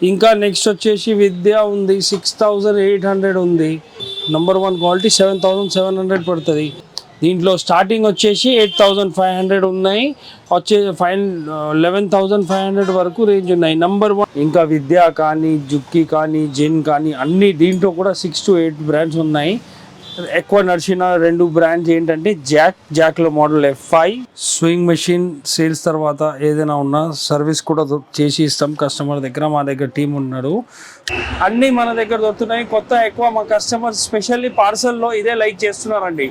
ఇంకా నెక్స్ట్ వచ్చేసి విద్య ఉంది, 6800 ఉంది. నంబర్ 1 క్వాలిటీ 7700 పడుతుంది. దీంట్లో స్టార్టింగ్ వచ్చేసి 8500 ఉన్నాయి, వచ్చే 11500 వరకు రేంజ్ ఉన్నాయి. నంబర్ 1 ఇంకా విద్య కానీ, జుక్కి కానీ, జెన్ కానీ అన్ని దీంట్లో కూడా 6 to 8 బ్రాండ్స్ ఉన్నాయి. ఎక్కువ నడిచిన 2 బ్రాండ్స్ ఏంటంటే జాక్లో model F5 sewing machine. Sales తర్వాత ఏదైనా ఉన్నా సర్వీస్ కూడా చేసి ఇస్తాం కస్టమర్ దగ్గర. మా దగ్గర టీం ఉన్నాడు, అన్నీ మన దగ్గర దొరుకుతున్నాయి. కొత్త ఎక్కువ మా కస్టమర్స్ స్పెషల్లీ పార్సల్లో ఇదే లైక్ చేస్తున్నారండి.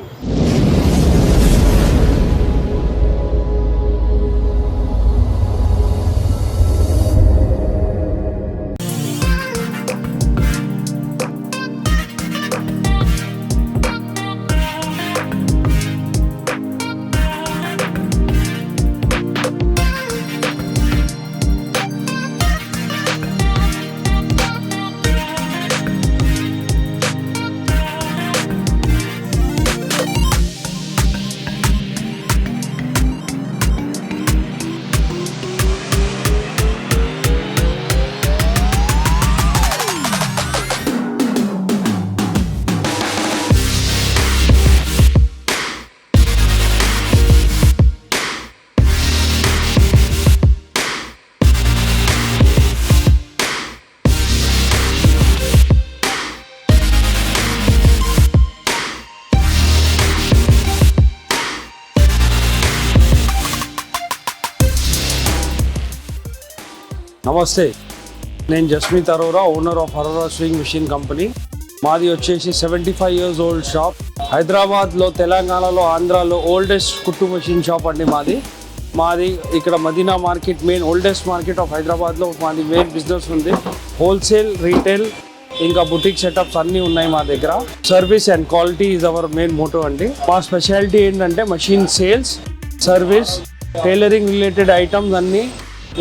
నమస్తే, నేను Jasmit Arora, owner of Arora sewing machine company. మాది వచ్చేసి 75 years ఓల్డ్ షాప్. హైదరాబాద్లో, తెలంగాణలో, ఆంధ్రాలో ఓల్డెస్ట్ కుట్టు మిషన్ షాప్ అండి మాది ఇక్కడ Madina market, main oldest market of హైదరాబాద్లో మాది మెయిన్ బిజినెస్ ఉంది. హోల్సేల్, రీటైల్, ఇంకా బుటిక్ సెటప్స్ అన్నీ ఉన్నాయి మా దగ్గర. Service and quality is our main motto అండి. మా స్పెషాలిటీ ఏంటంటే machine sales, service, tailoring related items అన్నీ,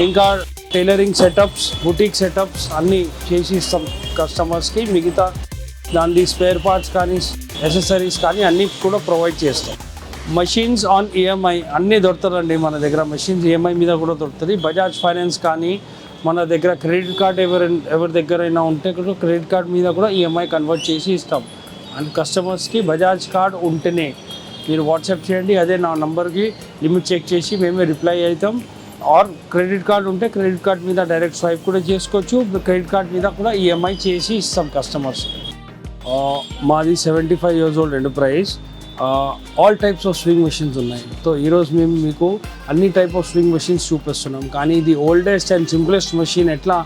ఇంకా టైలరింగ్ సెటప్స్, బుటిక్ సెటప్స్ అన్నీ చేసి ఇస్తాం కస్టమర్స్కి. మిగతా దాని స్పేర్ పార్ట్స్ కానీ, యాక్సెసరీస్ కానీ అన్నీ కూడా ప్రొవైడ్ చేస్తాం. మషిన్స్ ఆన్ ఈఎంఐ అన్నీ దొరుకుతారండి మన దగ్గర. మషిన్స్ ఈఎంఐ మీద కూడా దొరుకుతుంది. బజాజ్ ఫైనాన్స్ కానీ మన దగ్గర, క్రెడిట్ కార్డ్ ఎవరి దగ్గరైనా ఉంటే కూడా క్రెడిట్ కార్డ్ మీద కూడా ఈఎంఐ కన్వర్ట్ చేసి ఇస్తాం. అండ్ కస్టమర్స్కి బజాజ్ కార్డ్ ఉంటేనే మీరు వాట్సాప్ చేయండి, అదే నా నంబర్కి లిమిట్ చెక్ చేసి మేమే రిప్లై అవుతాం. ఆర్ క్రెడిట్ కార్డ్ ఉంటే క్రెడిట్ కార్డ్ మీద డైరెక్ట్ స్వైప్ కూడా చేసుకోవచ్చు. క్రెడిట్ కార్డ్ మీద కూడా ఈఎంఐ చేసి ఇస్తాం కస్టమర్స్. మాది 75 years old enterprise. All types of swing machines ఉన్నాయి. సో ఈరోజు మేము మీకు అన్ని టైప్ ఆఫ్ స్వింగ్ మెషిన్స్ చూపిస్తున్నాం. కానీ ఇది ఓల్డెస్ట్ అండ్ సింప్లెస్ట్ మెషిన్. ఎట్లా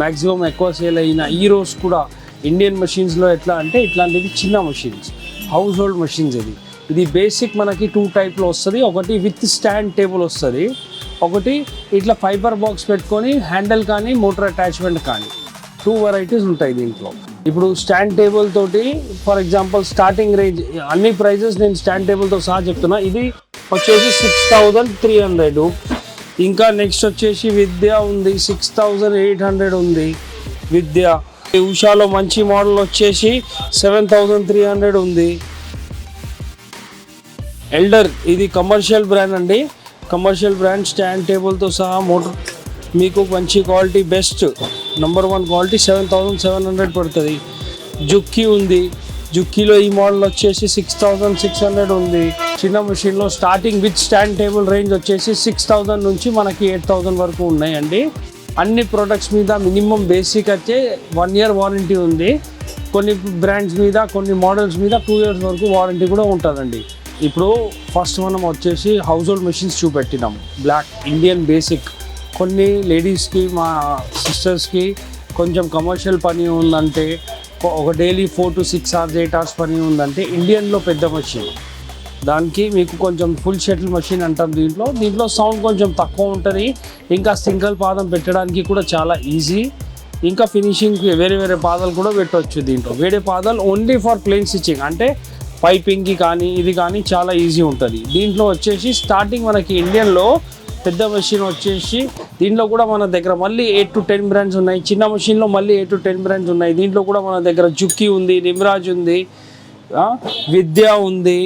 మ్యాక్సిమం ఎక్కువ సేల్ అయిన ఈ రోజు కూడా ఇండియన్ మెషిన్స్లో ఎట్లా అంటే ఇట్లాంటివి చిన్న మెషిన్స్, హౌస్ హోల్డ్ మెషిన్స్. ఇది బేసిక్ మనకి 2 టైప్లో వస్తుంది. ఒకటి విత్ స్టాండ్ టేబుల్ వస్తుంది, ఒకటి ఇట్లా ఫైబర్ బాక్స్ పెట్టుకొని హ్యాండిల్ కానీ మోటార్ అటాచ్మెంట్ కానీ 2 varieties ఉంటాయి దీంట్లో. ఇప్పుడు స్టాండ్ టేబుల్ తోటి ఫర్ ఎగ్జాంపుల్ స్టార్టింగ్ రేంజ్ అన్ని ప్రైజెస్ నేను స్టాండ్ టేబుల్తో సహా చెప్తున్నా. ఇది వచ్చేసి 6300. ఇంకా నెక్స్ట్ వచ్చేసి విద్య ఉంది, 6800 ఉంది విద్య. ఉషాలో మంచి మోడల్ వచ్చేసి 7300 ఉంది. ఎల్డర్ ఇది కమర్షియల్ బ్రాండ్ అండి. కమర్షియల్ బ్రాండ్ స్టాండ్ టేబుల్తో సహా మోటార్ మీకు మంచి క్వాలిటీ, బెస్ట్ నంబర్ 1 క్వాలిటీ 7700 పడుతుంది. జుక్కి ఉంది, జుక్కీలో ఈ మోడల్ వచ్చేసి 6600 ఉంది. చిన్న మెషిన్లో starting with stand table range వచ్చేసి 6000 నుంచి మనకి 8000 వరకు ఉన్నాయండి. అన్ని ప్రొడక్ట్స్ మీద మినిమం బేసిక్ అయితే 1 year వారంటీ ఉంది. కొన్ని బ్రాండ్స్ మీద, కొన్ని మోడల్స్ మీద 2 years వరకు వారంటీ కూడా ఉంటుందండి. ఇప్పుడు ఫస్ట్ మనం వచ్చేసి హౌస్ హోల్డ్ మెషిన్స్ చూపెట్టినాం. Black Indian basic. కొన్ని లేడీస్కి, మా సిస్టర్స్కి కొంచెం కమర్షియల్ పని ఉందంటే, ఒక డైలీ 4 to 6 hours 8 hours పని ఉందంటే ఇండియన్లో పెద్ద మెషిన్. దానికి మీకు కొంచెం ఫుల్ షటిల్ మెషిన్ అంటాం. దీంట్లో సౌండ్ కొంచెం తక్కువ ఉంటుంది. ఇంకా సింగిల్ పాదం పెట్టడానికి కూడా చాలా ఈజీ. ఇంకా ఫినిషింగ్కి వేరే పాదాలు కూడా పెట్టవచ్చు. దీంట్లో వేరే పాదాలు ఓన్లీ ఫర్ ప్లెయిన్ స్టిచ్చింగ్, అంటే పైపింగ్కి కానీ ఇది కానీ చాలా ఈజీ ఉంటుంది. దీంట్లో వచ్చేసి స్టార్టింగ్ మనకి ఇండియన్లో పెద్ద మెషిన్ వచ్చేసి దీంట్లో కూడా మన దగ్గర మళ్ళీ 8 to 10 బ్రాండ్స్ ఉన్నాయి. చిన్న మెషిన్లో మళ్ళీ 8 to 10 బ్రాండ్స్ ఉన్నాయి. దీంట్లో కూడా మన దగ్గర జుక్కి ఉంది, నిమ్రాజ్ ఉంది, విద్య ఉంది,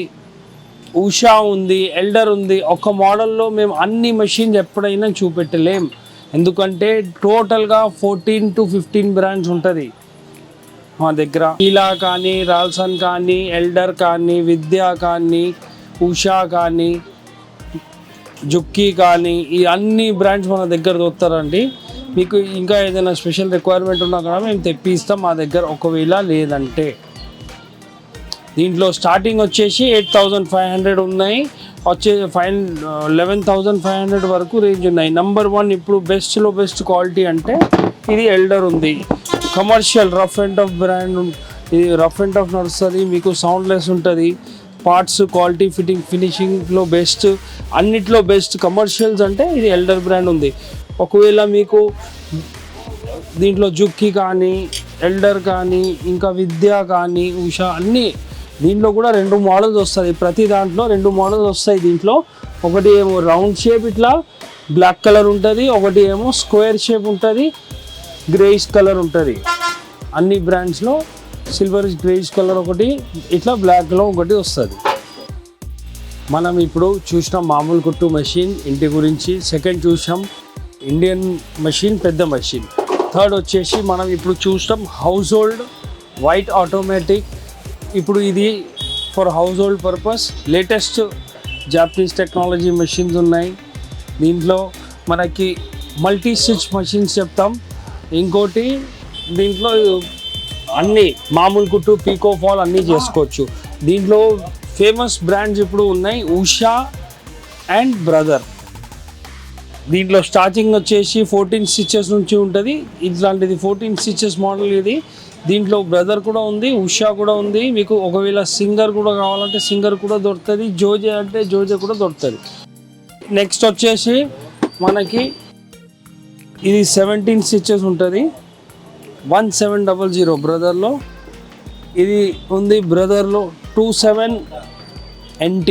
ఉషా ఉంది, ఎల్డర్ ఉంది. ఒక మోడల్లో మేము అన్ని మెషిన్స్ ఎప్పుడైనా చూపెట్టలేం. ఎందుకంటే టోటల్గా 14 to 15 బ్రాండ్స్ ఉంటుంది మా దగ్గర. ఇలా కానీ, రాల్సన్ కానీ, ఎల్డర్ కానీ, విద్యా కానీ, ఉషా కానీ, జుక్కీ కానీ, ఈ అన్ని బ్రాండ్స్ మన దగ్గర దొరుకుతారండి. మీకు ఇంకా ఏదైనా స్పెషల్ రిక్వైర్మెంట్ ఉన్నా కూడా మేము తెప్పిస్తాం మా దగ్గర, ఒకవేళ లేదంటే. దీంట్లో స్టార్టింగ్ వచ్చేసి 8,500 ఉన్నాయి, 11,500 వరకు రేంజ్ ఉన్నాయి. నెంబర్ 1 ఇప్పుడు బెస్ట్లో బెస్ట్ క్వాలిటీ అంటే ఇది ఎల్డర్ ఉంది. Commercial rough and tough brand, ఇది రఫ్ అండ్ టఫ్ నడుస్తుంది, మీకు సౌండ్లెస్ ఉంటుంది, పార్ట్స్ క్వాలిటీ, ఫినిషింగ్లో బెస్ట్, అన్నిట్లో బెస్ట్. కమర్షియల్స్ అంటే ఇది ఎల్డర్ బ్రాండ్ ఉంది. ఒకవేళ మీకు దీంట్లో జుక్కీ కానీ, ఎల్డర్ కానీ, ఇంకా విద్యా కానీ, ఉషా అన్నీ, దీంట్లో కూడా 2 మోడల్స్ వస్తుంది. ప్రతి దాంట్లో 2 మోడల్స్ వస్తాయి. దీంట్లో ఒకటి ఏమో రౌండ్ షేప్ ఇట్లా బ్లాక్ కలర్ ఉంటుంది, ఒకటి ఏమో స్క్వేర్ షేప్ ఉంటుంది, గ్రేయిష్ కలర్ ఉంటుంది. అన్ని బ్రాండ్స్లో సిల్వర్ గ్రేయిష్ కలర్ ఒకటి, ఇట్లా బ్లాక్లో ఒకటి వస్తుంది. మనం ఇప్పుడు చూసినాం మామూలు కుట్టు మెషిన్ ఇంటి గురించి. సెకండ్ చూసాం ఇండియన్ మెషిన్, పెద్ద మెషిన్. థర్డ్ వచ్చేసి మనం ఇప్పుడు చూస్తాం హౌస్ హోల్డ్ వైట్ ఆటోమేటిక్. ఇప్పుడు ఇది for house hold purpose latest Japanese technology machines ఉన్నాయి. దీంట్లో మనకి మల్టీ స్టిచ్ మెషిన్స్ చెప్తాం. ఇంకోటి దీంట్లో అన్నీ మామూలు కుట్టు, పీకో ఫాల్ అన్నీ చేసుకోవచ్చు. దీంట్లో ఫేమస్ బ్రాండ్స్ ఇప్పుడు ఉన్నాయి ఉషా అండ్ బ్రదర్. దీంట్లో స్టార్టింగ్ వచ్చేసి 14 స్టిచెస్ నుంచి ఉంటుంది. ఇట్లాంటిది 14 స్టిచెస్ మోడల్ ఇది. దీంట్లో బ్రదర్ కూడా ఉంది, ఉషా కూడా ఉంది. మీకు ఒకవేళ సింగర్ కూడా కావాలంటే సింగర్ కూడా దొరుకుతుంది, జోజే అంటే జోజే కూడా దొరుకుతుంది. నెక్స్ట్ వచ్చేసి మనకి ఇది 17 స్టిచెస్ ఉంటుంది, 1700 బ్రదర్లో. ఇది ఉంది బ్రదర్లో 27 NT.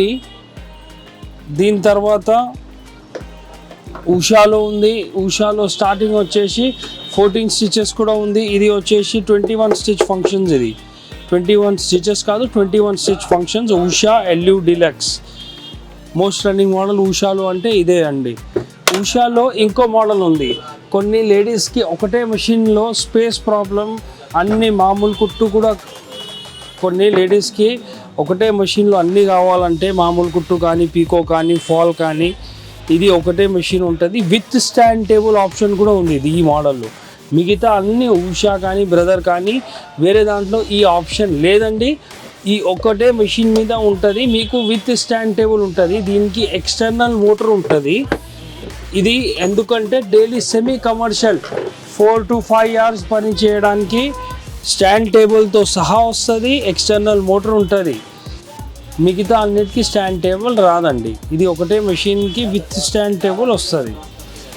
దీని తర్వాత ఉషాలో ఉంది. ఉషాలో స్టార్టింగ్ వచ్చేసి 14 స్టిచెస్ కూడా ఉంది. ఇది వచ్చేసి 21 స్టిచ్ ఫంక్షన్స్. ఇది 21 స్టిచెస్ కాదు, 21 stitch functions. Usha LU deluxe most running model ఉషాలో అంటే ఇదే అండి. ఉషాలో ఇంకో మోడల్ ఉంది. కొన్ని లేడీస్కి ఒకటే మెషిన్లో స్పేస్ ప్రాబ్లం, అన్ని మామూలు కుట్టు కూడా కొన్ని లేడీస్కి ఒకటే మెషిన్లో అన్నీ కావాలంటే మామూలు కుట్టు కానీ, పీకో కానీ, ఫాల్ కానీ, ఇది ఒకటే మెషిన్ ఉంటుంది. విత్ స్టాండ్ టేబుల్ ఆప్షన్ కూడా ఉంది ఇది ఈ మోడల్లో. మిగతా అన్ని ఉషా కానీ, బ్రదర్ కానీ వేరే దాంట్లో ఈ ఆప్షన్ లేదండి. ఈ ఒక్కటే మెషిన్ మీద ఉంటుంది. మీకు విత్ స్టాండ్ టేబుల్ ఉంటుంది. దీనికి ఎక్స్టర్నల్ మోటార్ ఉంటుంది. ఇది ఎందుకంటే daily semi commercial 4 to 5 hours పని చేయడానికి స్టాండ్ టేబుల్తో సహా వస్తుంది. ఎక్స్టర్నల్ మోటార్ ఉంటుంది. మిగతా అన్నిటికీ స్టాండ్ టేబుల్ రాదండి. ఇది ఒకటే మెషిన్కి విత్ స్టాండ్ టేబుల్ వస్తుంది.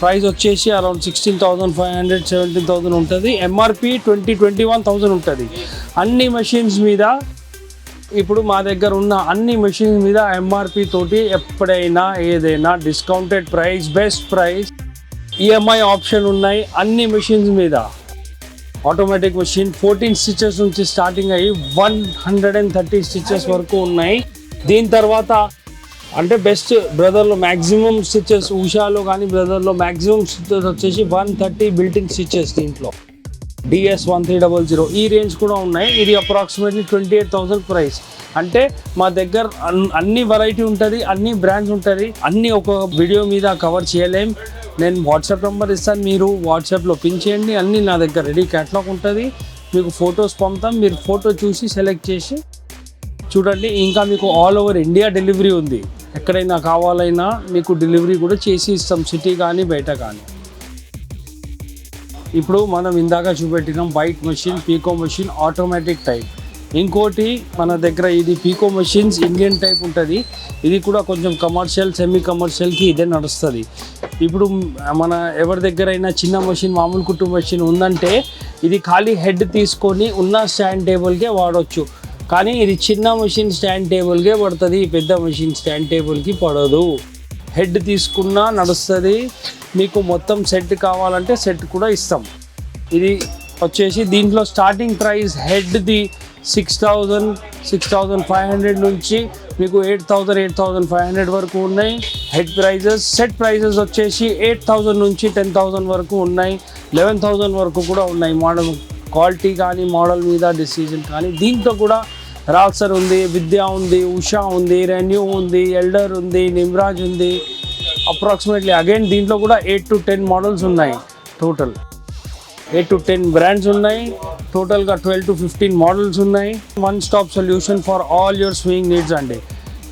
ప్రైస్ వచ్చేసి అరౌండ్ 16,500 17,000 ఉంటుంది. MRP 21,000 ఉంటుంది. అన్ని మెషిన్స్ మీద ఇప్పుడు మా దగ్గర ఉన్న అన్ని మెషిన్స్ మీద MRP తోటి ఎప్పుడైనా ఏదైనా discounted price, best price, EMI option ఉన్నాయి అన్ని మెషిన్స్ మీద. ఆటోమేటిక్ మెషిన్ 14 స్టిచెస్ నుంచి స్టార్టింగ్ అయ్యి 130 స్టిచెస్ వరకు ఉన్నాయి. దీని తర్వాత అంటే బెస్ట్ బ్రదర్లో మ్యాక్సిమం స్టిచెస్, ఉషాలో కానీ బ్రదర్లో మ్యాక్సిమం స్టిచెస్ వచ్చేసి 130 బిల్టిన్ స్టిచెస్. దీంట్లో DS1300 ఈ రేంజ్ కూడా ఉన్నాయి. ఇది అప్రాక్సిమేట్లీ 28,000 ప్రైస్. అంటే మా దగ్గర అన్ని వెరైటీ ఉంటుంది, అన్ని బ్రాండ్స్ ఉంటుంది. అన్నీ ఒక వీడియో మీద కవర్ చేయలేం. నేను వాట్సాప్ నెంబర్ ఇస్తాను, మీరు వాట్సాప్లో పిన్ చేయండి. అన్నీ నా దగ్గర రెడీ క్యాటలాగ్ ఉంటుంది. మీకు ఫొటోస్ పంపుతాం, మీరు ఫోటో చూసి సెలెక్ట్ చేసి చూడండి. ఇంకా మీకు ఆల్ ఓవర్ ఇండియా డెలివరీ ఉంది. ఎక్కడైనా కావాలైనా మీకు డెలివరీ కూడా చేసి ఇస్తాం, సిటీ కానీ బయట కానీ. ఇప్పుడు మనం ఇందాక చూపెట్టినాం white machine, pico machine, automatic type. ఇంకోటి మన దగ్గర ఇది పీకో మెషిన్స్ ఇండియన్ టైప్ ఉంటుంది. ఇది కూడా కొంచెం కమర్షియల్, సెమీ కమర్షియల్కి ఇదే నడుస్తుంది. ఇప్పుడు మన ఎవరి దగ్గరైనా చిన్న మెషిన్, మామూలు కుట్టు మెషిన్ ఉందంటే ఇది ఖాళీ హెడ్ తీసుకొని ఉన్న స్టాండ్ టేబుల్కే వాడవచ్చు. కానీ ఇది చిన్న మెషిన్ స్టాండ్ టేబుల్కే పడుతుంది, పెద్ద మెషిన్ స్టాండ్ టేబుల్కి పడదు. హెడ్ తీసుకున్నా నడుస్తుంది. మీకు మొత్తం సెట్ కావాలంటే సెట్ కూడా ఇస్తాం. ఇది వచ్చేసి దీంట్లో స్టార్టింగ్ ప్రైస్ హెడ్ది 6,000, 6,500 నుంచి మీకు 8,500 వరకు ఉన్నాయి హెడ్ ప్రైజెస్. సెట్ ప్రైజెస్ వచ్చేసి 8,000 నుంచి 10,000 వరకు ఉన్నాయి, 11,000 వరకు కూడా ఉన్నాయి. మోడల్ క్వాలిటీ కానీ మోడల్ మీద డిసిజన్ కానీ. దీంట్లో కూడా రాల్సర్ ఉంది, విద్యా ఉంది, ఉషా ఉంది, రెన్యూ ఉంది, ఎల్డర్ ఉంది, నిమ్రాజ్ ఉంది. అప్రాక్సిమేట్లీ అగైన్ దీంట్లో కూడా 8 to 10 మోడల్స్ ఉన్నాయి. టోటల్ 8 to 10 బ్రాండ్స్ ఉన్నాయి. టోటల్గా 12 to 15 మోడల్స్ ఉన్నాయి. One stop solution for all your sewing needs అండి.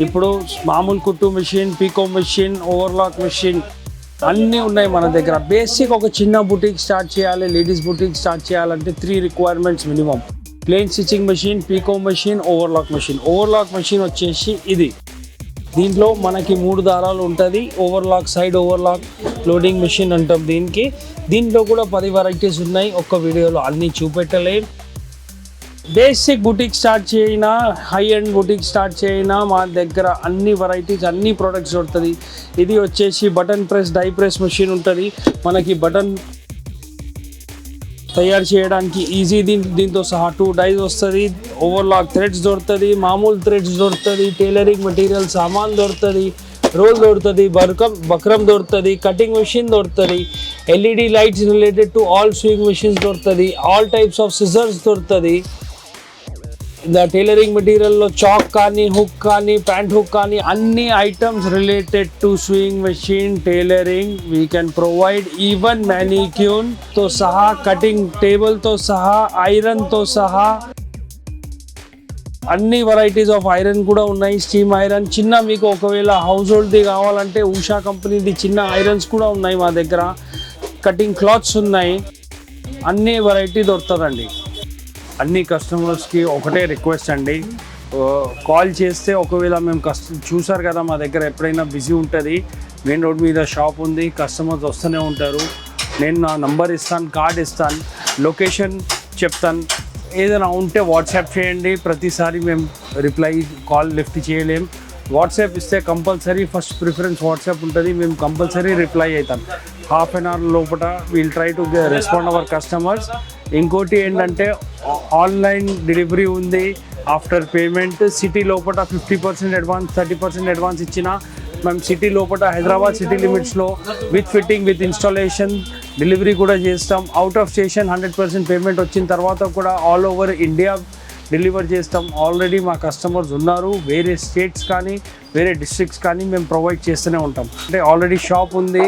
ఇప్పుడు మామూలు కుట్టు machine, pico machine, overlock machine అన్నీ ఉన్నాయి మన దగ్గర. బేసిక్ ఒక చిన్న బుటీక్ స్టార్ట్ చేయాలి, లేడీస్ బుటీక్ స్టార్ట్ చేయాలంటే 3 requirements minimum. Plain stitching machine, pico machine, overlock machine. Overlock machine వచ్చేసి ఇది. దీంట్లో మనకి 3 దారాలు ఉంటుంది. Overlock, side overlock, loading machine అంటాం దీనికి. దీంట్లో కూడా 10 వెరైటీస్ ఉన్నాయి. ఒక్క వీడియోలో అన్నీ చూపెట్టలేం. బేసిక్ బుటీక్ స్టార్ట్ చేయినా, హై ఎండ్ బుటీక్ స్టార్ట్ చేయినా మా దగ్గర అన్ని వెరైటీస్, అన్ని ప్రోడక్ట్స్ దొరుకుతుంది. ఇది వచ్చేసి button press, die press machine ఉంటుంది. మనకి బటన్ తయారు చేయడానికి ఈజీ. దీంతో సహా 2 డైస్ వస్తుంది. ఓవర్లాక్ థ్రెడ్స్ దొరుకుతుంది, మామూలు థ్రెడ్స్ దొరుకుతుంది, టైలరింగ్ మెటీరియల్ సామాన్ దొరుకుతుంది, రోల్ దొరుకుతుంది, బక్రం దొరుకుతుంది, కటింగ్ మెషిన్ దొరుకుతుంది, LED lights related to all sewing machines దొరుకుతుంది, ఆల్ టైప్స్ ఆఫ్ సిజర్స్ దొరుకుతుంది. టైలరింగ్ మెటీరియల్లో చాక్ కానీ, హుక్ కానీ, ప్యాంట్ హుక్ కానీ అన్ని items related to sewing machine, tailoring we can provide. Even మ్యానిక్యూన్తో సహా, కటింగ్ టేబుల్తో సహా, ఐరన్తో సహా అన్ని వెరైటీస్ ఆఫ్ ఐరన్ కూడా ఉన్నాయి. స్టీమ్ ఐరన్, చిన్న మీకు ఒకవేళ హౌస్ హోల్డ్ది కావాలంటే ఉషా కంపెనీది చిన్న ఐరన్స్ కూడా ఉన్నాయి మా దగ్గర. కటింగ్ క్లాత్స్ ఉన్నాయి. అన్ని వెరైటీ దొరుకుతుందండి. అన్ని కస్టమర్స్కి ఒకటే రిక్వెస్ట్ అండి, కాల్ చేస్తే ఒకవేళ మేము చూసారు కదా మా దగ్గర ఎప్పుడైనా బిజీ ఉంటుంది. మెయిన్ రోడ్ మీద షాప్ ఉంది, కస్టమర్స్ వస్తూనే ఉంటారు. నేను నా నంబర్ ఇస్తాను, కార్డ్ ఇస్తాను, లొకేషన్ చెప్తాను. ఏదైనా ఉంటే వాట్సాప్ చేయండి. ప్రతిసారి మేము కాల్ లిఫ్ట్ చేయలేం. వాట్సాప్ ఇస్తే కంపల్సరీ ఫస్ట్ ప్రిఫరెన్స్ వాట్సాప్ ఉంటుంది. మేము కంపల్సరీ రిప్లై అవుతాం. హాఫ్ అన్ అవర్ లోపల we'll try to respond our customers. ఇంకోటి ఏంటంటే ఆన్లైన్ డెలివరీ ఉంది. ఆఫ్టర్ పేమెంట్ సిటీ లోపల 50% అడ్వాన్స్, 30% అడ్వాన్స్ ఇచ్చిన మేము సిటీ లోపల హైదరాబాద్ సిటీ లిమిట్స్లో with fitting, with installation delivery కూడా చేస్తాం. అవుట్ ఆఫ్ స్టేషన్ 100% పేమెంట్ వచ్చిన తర్వాత కూడా ఆల్ ఓవర్ ఇండియా డెలివర్ చేస్తాం. ఆల్రెడీ మా కస్టమర్స్ ఉన్నారు. వేరే స్టేట్స్ కానీ వేరే డిస్ట్రిక్ట్స్ కానీ మేము ప్రొవైడ్ చేస్తూనే ఉంటాం. అంటే ఆల్రెడీ షాప్ ఉంది.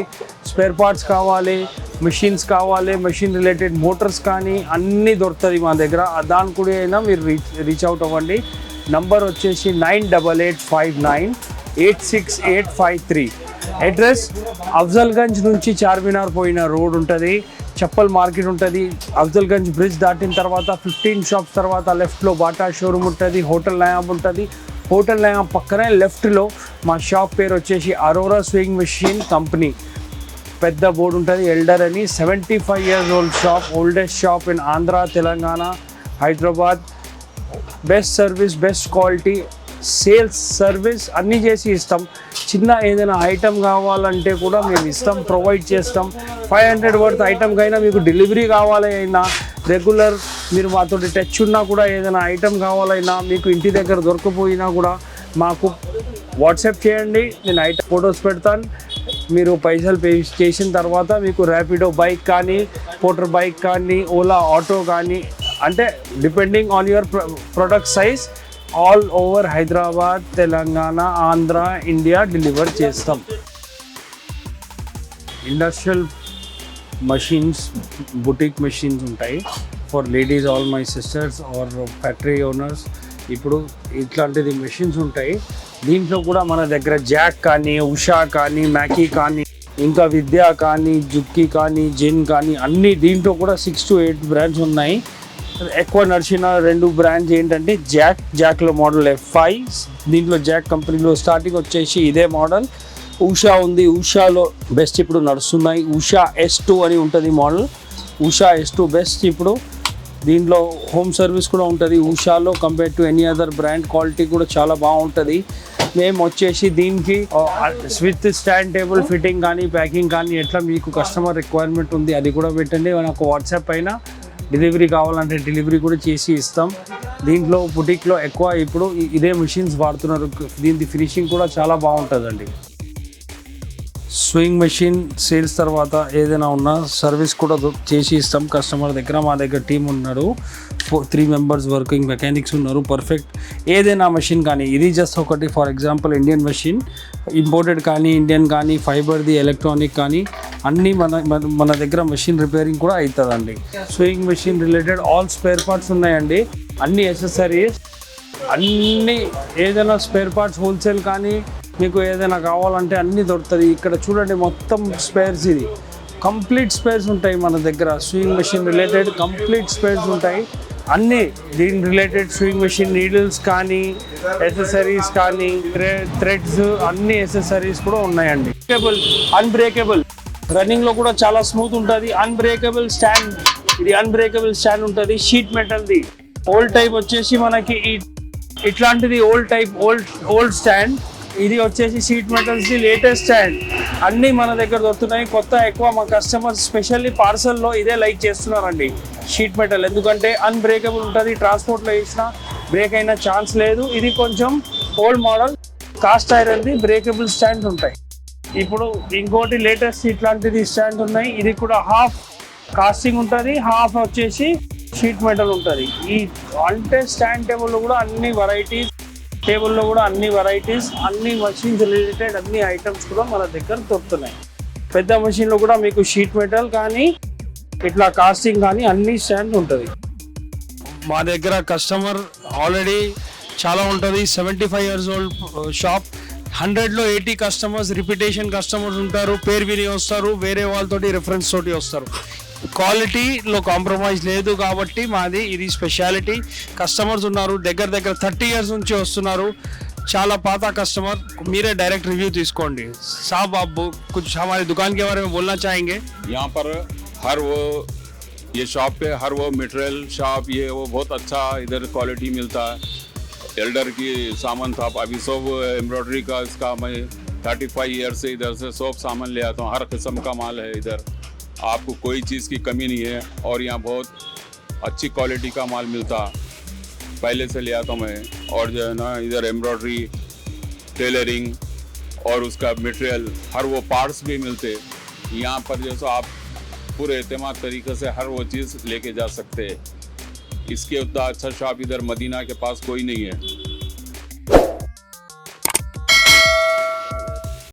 స్పేర్ పార్ట్స్ కావాలి, మెషిన్స్ కావాలి, మెషిన్ రిలేటెడ్ మోటార్స్ కానీ అన్నీ దొరుకుతుంది మా దగ్గర. దాని కూడా అయినా మీరు రీచ్ అవుట్ అవ్వండి. నంబర్ వచ్చేసి 9888598683. అడ్రస్ అఫ్జల్గంజ్ నుంచి చార్మినార్ పోయిన రోడ్ ఉంటుంది. చప్పల్ మార్కెట్ ఉంటుంది. అఫ్జల్గంజ్ బ్రిడ్జ్ దాటిన తర్వాత 15 షాప్స్ తర్వాత లెఫ్ట్లో బాటా షోరూమ్ ఉంటుంది. హోటల్ నయాబ్ ఉంటుంది. హోటల్ నయాబ్ పక్కనే లెఫ్ట్లో మా షాప్ పేరు వచ్చేసి అరోరా స్వింగ్ మెషిన్ కంపెనీ. పెద్ద బోర్డు ఉంటుంది, ఎల్డర్ అని. 75 years old shop, oldest shop in Andhra, Telangana, Hyderabad. Best service, best quality, sales, service అన్నీ చేసి ఇస్తాం. చిన్న ఏదైనా ఐటమ్ కావాలంటే కూడా మేము ఇస్తాం, ప్రొవైడ్ చేస్తాం. 500 వర్త్ ఐటమ్కైనా మీకు డెలివరీ కావాలైనా, రెగ్యులర్ మీరు మాతో టచ్ ఉన్నా కూడా ఏదైనా ఐటమ్ కావాలైనా, మీకు ఇంటి దగ్గర దొరకపోయినా కూడా మాకు వాట్సాప్ చేయండి. నేను ఐటమ్ ఫొటోస్ పెడతాను. మీరు పైసలు పే చేసిన తర్వాత మీకు ర్యాపిడో బైక్ కానీ, పోటర్ బైక్ కానీ, ఓలా ఆటో కానీ, అంటే depending on your product size all over Hyderabad, Telangana, Andhra, India deliver చేస్తాం. ఇండస్ట్రియల్ మషిన్స్, బుటీక్ మెషిన్స్ ఉంటాయి for ladies, all my sisters are factory owners. ఇప్పుడు ఇట్లాంటిది మెషిన్స్ ఉంటాయి. దీంట్లో కూడా మన దగ్గర జాక్ కానీ, ఉషా కానీ, మ్యాకీ కానీ, ఇంకా విద్యా కానీ, జుక్కి కానీ, జిన్ కానీ అన్నీ దీంట్లో కూడా 6 to 8 బ్రాండ్స్ ఉన్నాయి. ఎక్కువ నడిచిన 2 బ్రాండ్స్ ఏంటంటే జాక్లో మోడల్ F5. దీంట్లో జాక్ కంపెనీలో స్టార్టింగ్ వచ్చేసి ఇదే మోడల్. ఉషా ఉంది. ఉషాలో బెస్ట్ ఇప్పుడు నడుస్తున్నాయి. ఉషా S2 అని ఉంటుంది మోడల్. ఉషా S2 బెస్ట్ ఇప్పుడు. దీంట్లో హోమ్ సర్వీస్ కూడా ఉంటుంది ఉషాలో compare to any other brand. Quality కూడా చాలా బాగుంటుంది. మేము వచ్చేసి దీనికి విత్ స్టాండ్ టేబుల్ ఫిట్టింగ్ కానీ, ప్యాకింగ్ కానీ ఎట్లా మీకు కస్టమర్ రిక్వైర్మెంట్ ఉంది అది కూడా పెట్టండి. మనకు వాట్సాప్ పైన డెలివరీ కావాలంటే డెలివరీ కూడా చేసి ఇస్తాం. దీంట్లో బుటిక్లో ఎక్కువ ఇప్పుడు ఇదే మిషన్స్ వాడుతున్నారు. దీని ఫినిషింగ్ కూడా చాలా బాగుంటుందండి. స్వింగ్ మెషిన్ సేల్స్ తర్వాత ఏదైనా ఉన్నా సర్వీస్ కూడా చేసి ఇస్తాం కస్టమర్ దగ్గర. మా దగ్గర టీం ఉన్నాడు, 3 మెంబర్స్ వర్కింగ్ మెకానిక్స్ ఉన్నారు. పర్ఫెక్ట్ ఏదైనా మెషిన్ కానీ, ఇది జస్ట్ ఒకటి for example Indian machine, imported కానీ ఇండియన్ కానీ ఫైబర్ది ఎలక్ట్రానిక్ కానీ అన్నీ మన దగ్గర మెషిన్ రిపేరింగ్ కూడా అవుతుందండి. Swing machine related all spare parts ఉన్నాయండి, అన్ని ఎసెసరీస్ అన్నీ. ఏదైనా స్పేర్ పార్ట్స్ హోల్సేల్ కానీ మీకు ఏదైనా కావాలంటే అన్నీ దొరుకుతుంది ఇక్కడ. చూడండి మొత్తం స్పేర్స్, ఇది కంప్లీట్ స్పేర్స్ ఉంటాయి మన దగ్గర. Sewing machine related complete spares ఉంటాయి అన్నీ. దీని రిలేటెడ్ స్వింగ్ మెషిన్ నీడిల్స్ కానీ ఎసెసరీస్ కానీ థ్రెడ్స్ అన్ని ఎసెసరీస్ కూడా ఉన్నాయండి. అన్బ్రేకబుల్ రన్నింగ్లో కూడా చాలా స్మూత్ ఉంటుంది. అన్బ్రేకబుల్ స్టాండ్, ఇది అన్బ్రేకబుల్ స్టాండ్ ఉంటుంది. షీట్ మెటల్ది ఓల్డ్ టైప్ వచ్చేసి మనకి ఇట్లాంటిది ఓల్డ్ టైప్ ఓల్డ్ స్టాండ్. ఇది వచ్చేసి షీట్ మెటల్స్ది లేటెస్ట్ స్టాండ్. అన్నీ మన దగ్గర దొరుకుతున్నాయి. కొత్త ఎక్కువ మా కస్టమర్స్ స్పెషల్లీ పార్సల్లో ఇదే లైక్ చేస్తున్నారండి షీట్ మెటల్, ఎందుకంటే అన్బ్రేకబుల్ ఉంటుంది. ట్రాన్స్పోర్ట్లో వేసినా బ్రేక్ అయిన ఛాన్స్ లేదు. ఇది కొంచెం ఓల్డ్ మోడల్ కాస్ట్ ఐరన్ది బ్రేకబుల్ స్టాండ్స్ ఉంటాయి. ఇప్పుడు ఇంకోటి లేటెస్ట్ ఇట్లాంటిది స్టాండ్ ఉన్నాయి. ఇది కూడా హాఫ్ కాస్టింగ్ ఉంటుంది, హాఫ్ వచ్చేసి షీట్ మెటల్ ఉంటుంది. ఈ అంటే స్టాండ్ టేబుల్లో కూడా అన్ని వెరైటీస్, టేబుల్లో కూడా అన్ని వెరైటీస్, అన్ని మషిన్స్ రిలేటెడ్ అన్ని ఐటమ్స్ కూడా మన దగ్గర దొరుకుతున్నాయి. పెద్ద మషిన్లో కూడా మీకు షీట్ మెటల్ కానీ ఇట్లా కాస్టింగ్ కానీ అన్ని స్టాండ్ ఉంటుంది. మా దగ్గర కస్టమర్ ఆల్రెడీ చాలా ఉంటుంది. 75 years ఓల్డ్ షాప్. 100లో 80 కస్టమర్స్ రిపిటేషన్ కస్టమర్స్ ఉంటారు. పేరు విని వస్తారు, వేరే వాళ్ళతోటి రెఫరెన్స్ తోటి వస్తారు. క్వాలిటీలో కాంప్రమైజ్ లేదు కాబట్టి మాది ఇది స్పెషాలిటీ. కస్టమర్స్ ఉన్నారు దగ్గర 30 years నుంచి వస్తున్నారు. చాలా పాత కस्टमर, మీరే डायरेक्ट रिव्यू తీసుకోండి. साहब आप कुछ हमारी दुकान के बारे में बोलना चाहेंगे? यहाँ पर हर वो ये शॉप पे हर वो मटेरियल शॉप ये वो बहुत अच्छा इधर क्वालिटी मिलता है. एल्डर की सामान था, अभी सब एम्ब्रॉयडरी का इसका मैं 35 years से इधर से सब सामान ले आता हूँ. हर किस्म का माल है इधर, आपको कोई चीज़ की कमी नहीं है. और यहाँ बहुत अच्छी क्वालिटी का माल मिलता पहले से ले आता हूँ मैं. और जो है ना इधर एम्ब्रॉयडरी, टेलरिंग और उसका मटेरियल हर वो पार्ट्स भी मिलते यहाँ पर. जैसा आप पूरे एतमाद तरीके से हर वो चीज़ लेके जा सकते हैं. इसके उतना अच्छा शॉप इधर मदीना के पास कोई नहीं है.